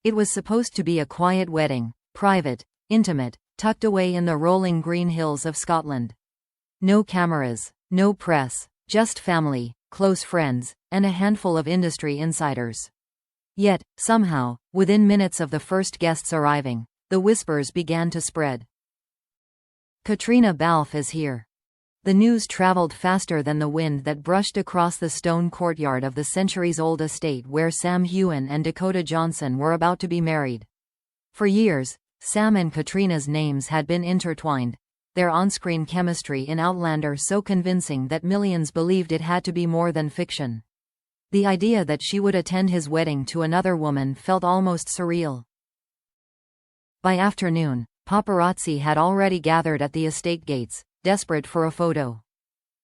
It was supposed to be a quiet wedding, private, intimate, tucked away in the rolling green hills of Scotland. No cameras, no press, just family, close friends, and a handful of industry insiders. Yet, somehow, within minutes of the first guests arriving, the whispers began to spread. Caitríona Balfe is here. The news traveled faster than the wind that brushed across the stone courtyard of the centuries-old estate where Sam Heughan and Dakota Johnson were about to be married. For years, Sam and Caitríona's names had been intertwined, their on-screen chemistry in Outlander so convincing that millions believed it had to be more than fiction. The idea that she would attend his wedding to another woman felt almost surreal. By afternoon, paparazzi had already gathered at the estate gates, desperate for a photo.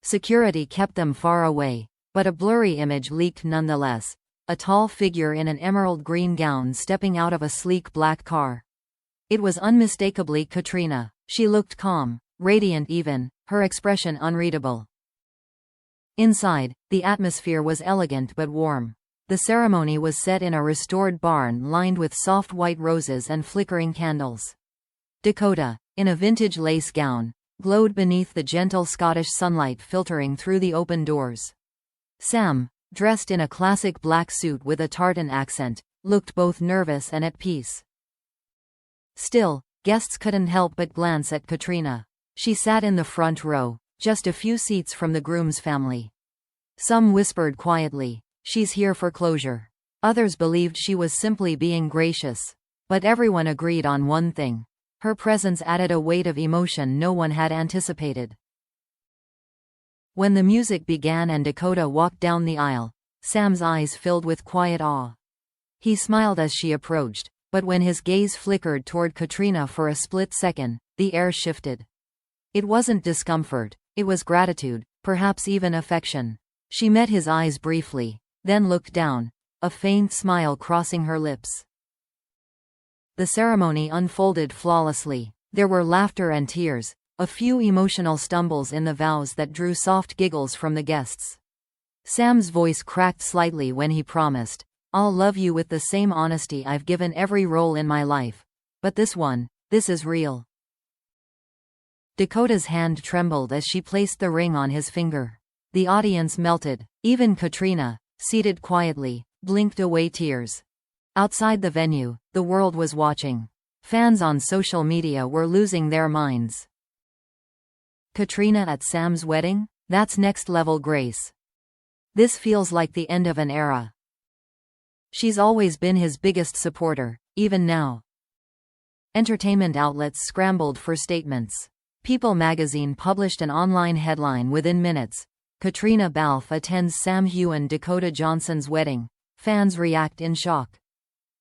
Security kept them far away, but a blurry image leaked nonetheless, a tall figure in an emerald green gown stepping out of a sleek black car. It was unmistakably Caitríona. She looked calm, radiant even, her expression unreadable. Inside, the atmosphere was elegant but warm. The ceremony was set in a restored barn lined with soft white roses and flickering candles. Dakota, in a vintage lace gown, glowed beneath the gentle Scottish sunlight filtering through the open doors. Sam, dressed in a classic black suit with a tartan accent, looked both nervous and at peace. Still, guests couldn't help but glance at Caitríona. She sat in the front row, just a few seats from the groom's family. Some whispered quietly, "She's here for closure." Others believed she was simply being gracious. But everyone agreed on one thing. Her presence added a weight of emotion no one had anticipated. When the music began and Dakota walked down the aisle, Sam's eyes filled with quiet awe. He smiled as she approached, but when his gaze flickered toward Caitríona for a split second, the air shifted. It wasn't discomfort, it was gratitude, perhaps even affection. She met his eyes briefly, then looked down, a faint smile crossing her lips. The ceremony unfolded flawlessly. There were laughter and tears, a few emotional stumbles in the vows that drew soft giggles from the guests. Sam's voice cracked slightly when he promised, "I'll love you with the same honesty I've given every role in my life. But this is real." Dakota's hand trembled as she placed the ring on his finger. The audience melted. Even Caitríona, seated quietly, blinked away tears. Outside the venue, the world was watching. Fans on social media were losing their minds. Caitríona at Sam's wedding? That's next-level grace. This feels like the end of an era. She's always been his biggest supporter, even now. Entertainment outlets scrambled for statements. People magazine published an online headline within minutes. Caitríona Balfe attends Sam Heughan Dakota Johnson's wedding. Fans react in shock.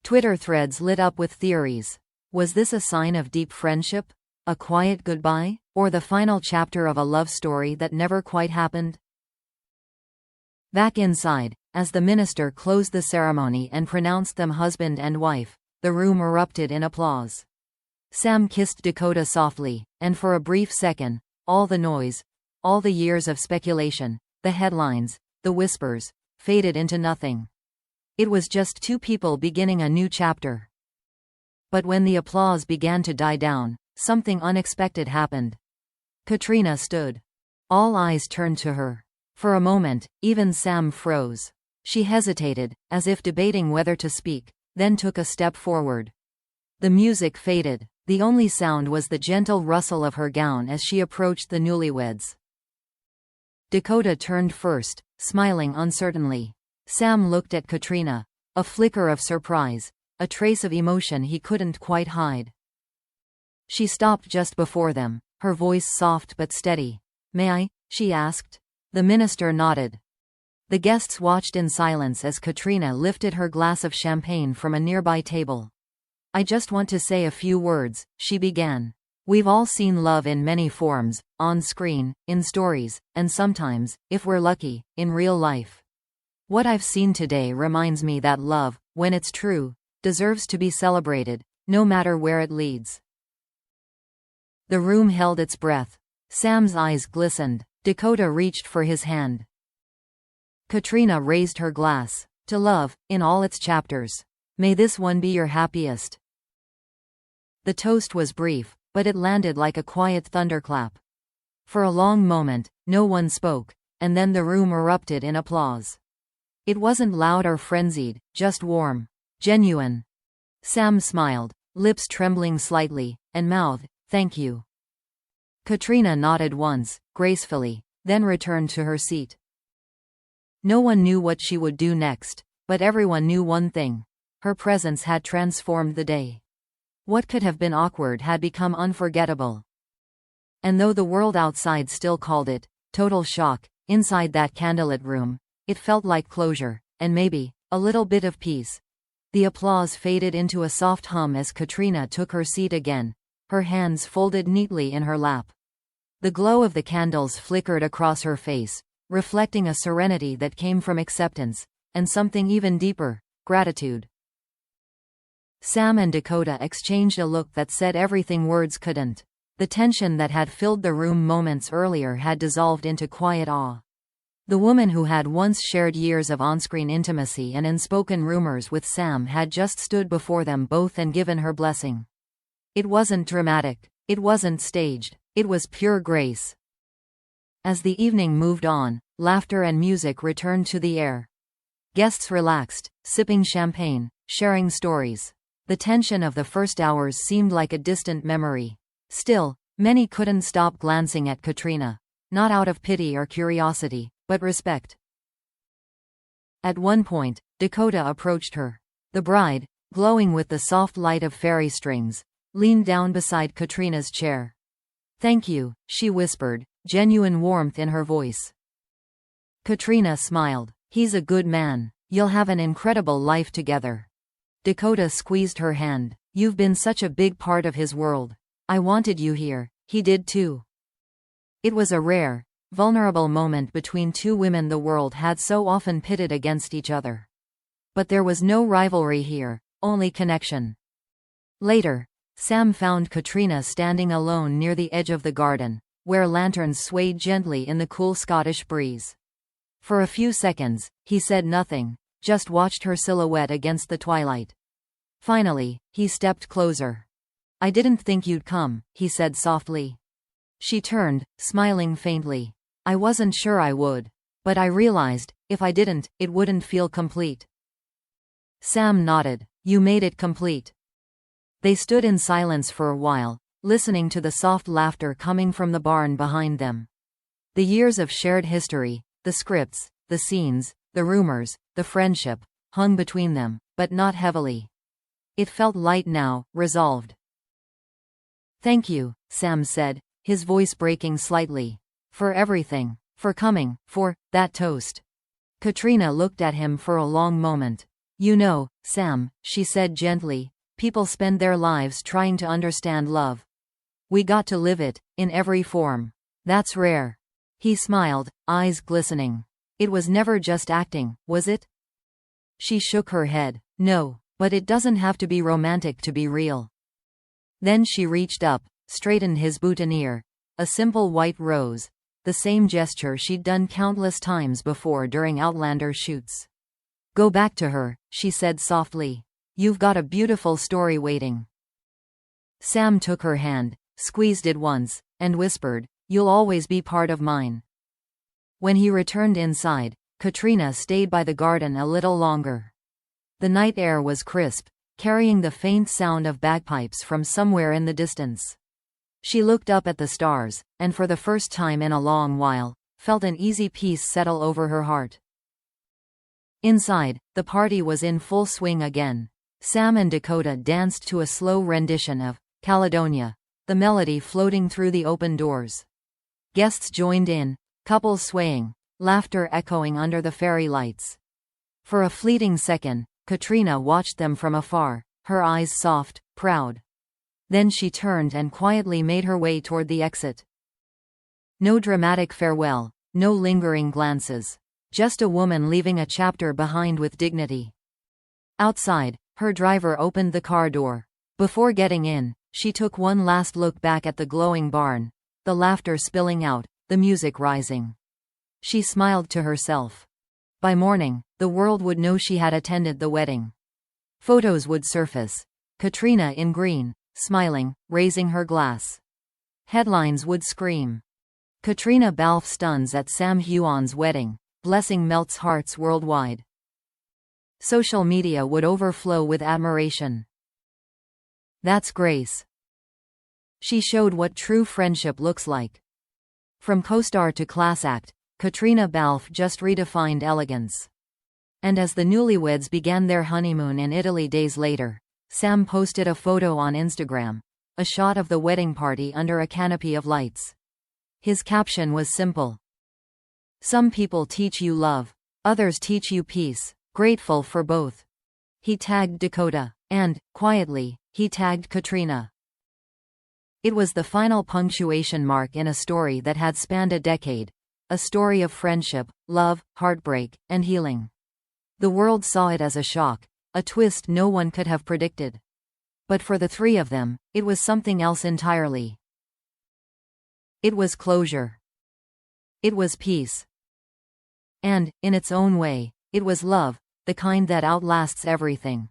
Twitter threads lit up with theories. Was this a sign of deep friendship? A quiet goodbye? Or the final chapter of a love story that never quite happened? Back inside, as the minister closed the ceremony and pronounced them husband and wife, the room erupted in applause. Sam kissed Dakota softly, and for a brief second, all the noise, all the years of speculation, the headlines, the whispers, faded into nothing. It was just two people beginning a new chapter. But when the applause began to die down, something unexpected happened. Caitríona stood. All eyes turned to her. For a moment, even Sam froze. She hesitated, as if debating whether to speak, then took a step forward. The music faded. The only sound was the gentle rustle of her gown as she approached the newlyweds. Dakota turned first, smiling uncertainly. Sam looked at Caitríona, a flicker of surprise, a trace of emotion he couldn't quite hide. She stopped just before them, her voice soft but steady. "May I?" she asked. The minister nodded. The guests watched in silence as Caitríona lifted her glass of champagne from a nearby table. "I just want to say a few words," she began. "We've all seen love in many forms, on screen, in stories, and sometimes, if we're lucky, in real life. What I've seen today reminds me that love, when it's true, deserves to be celebrated, no matter where it leads." The room held its breath. Sam's eyes glistened. Dakota reached for his hand. Caitríona raised her glass. "To love, in all its chapters." May this one be your happiest. The toast was brief, but it landed like a quiet thunderclap. For a long moment, no one spoke, and then the room erupted in applause. It wasn't loud or frenzied, just warm. Genuine. Sam smiled, lips trembling slightly, and mouthed, "Thank you." Caitríona nodded once, gracefully, then returned to her seat. No one knew what she would do next, but everyone knew one thing. Her presence had transformed the day. What could have been awkward had become unforgettable. And though the world outside still called it total shock, inside that candlelit room, it felt like closure, and maybe a little bit of peace. The applause faded into a soft hum as Caitríona took her seat again, her hands folded neatly in her lap. The glow of the candles flickered across her face, reflecting a serenity that came from acceptance, and something even deeper, gratitude. Sam and Dakota exchanged a look that said everything words couldn't. The tension that had filled the room moments earlier had dissolved into quiet awe. The woman who had once shared years of on-screen intimacy and unspoken rumors with Sam had just stood before them both and given her blessing. It wasn't dramatic. It wasn't staged. It was pure grace. As the evening moved on, laughter and music returned to the air. Guests relaxed, sipping champagne, sharing stories. The tension of the first hours seemed like a distant memory. Still, many couldn't stop glancing at Caitríona, not out of pity or curiosity, but respect. At one point, Dakota approached her. The bride, glowing with the soft light of fairy strings, leaned down beside Caitríona's chair. "Thank you," she whispered, genuine warmth in her voice. Caitríona smiled. "He's a good man. You'll have an incredible life together." Dakota squeezed her hand. "You've been such a big part of his world. I wanted you here." He did too. It was a rare, vulnerable moment between two women the world had so often pitted against each other. But there was no rivalry here, only connection. Later, Sam found Caitríona standing alone near the edge of the garden, where lanterns swayed gently in the cool Scottish breeze. For a few seconds, he said nothing, just watched her silhouette against the twilight. Finally, he stepped closer. "I didn't think you'd come," he said softly. She turned, smiling faintly. "I wasn't sure I would. But I realized, if I didn't, it wouldn't feel complete." Sam nodded. "You made it complete." They stood in silence for a while, listening to the soft laughter coming from the barn behind them. The years of shared history, the scripts, the scenes, the rumors, the friendship, hung between them, but not heavily. It felt light now, resolved. "Thank you," Sam said, his voice breaking slightly. "For everything. For coming. For that toast." Caitríona looked at him for a long moment. "You know, Sam," she said gently, "people spend their lives trying to understand love. We got to live it, in every form. That's rare." He smiled, eyes glistening. "It was never just acting, was it?" She shook her head. "No, but it doesn't have to be romantic to be real." Then she reached up, straightened his boutonniere, a simple white rose, the same gesture she'd done countless times before during Outlander shoots. "Go back to her," she said softly. "You've got a beautiful story waiting." Sam took her hand, squeezed it once, and whispered, "You'll always be part of mine." When he returned inside, Caitríona stayed by the garden a little longer. The night air was crisp, carrying the faint sound of bagpipes from somewhere in the distance. She looked up at the stars, and for the first time in a long while, felt an easy peace settle over her heart. Inside, the party was in full swing again. Sam and Dakota danced to a slow rendition of Caledonia, the melody floating through the open doors. Guests joined in, couples swaying, laughter echoing under the fairy lights. For a fleeting second, Caitríona watched them from afar, her eyes soft, proud. Then she turned and quietly made her way toward the exit. No dramatic farewell, no lingering glances. Just a woman leaving a chapter behind with dignity. Outside, her driver opened the car door. Before getting in, she took one last look back at the glowing barn, the laughter spilling out, the music rising. She smiled to herself. By morning, the world would know she had attended the wedding. Photos would surface. Caitríona in green, smiling, raising her glass. Headlines would scream. Caitríona Balfe stuns at Sam Heughan's wedding. Blessing melts hearts worldwide. Social media would overflow with admiration. That's Grace. She showed what true friendship looks like. From co-star to class act, Caitríona Balfe just redefined elegance. And as the newlyweds began their honeymoon in Italy days later, Sam posted a photo on Instagram, a shot of the wedding party under a canopy of lights. His caption was simple. Some people teach you love, others teach you peace, grateful for both. He tagged Dakota, and, quietly, he tagged Caitríona. It was the final punctuation mark in a story that had spanned a decade, a story of friendship, love, heartbreak, and healing. The world saw it as a shock, a twist no one could have predicted. But for the three of them, it was something else entirely. It was closure. It was peace. And, in its own way, it was love, the kind that outlasts everything.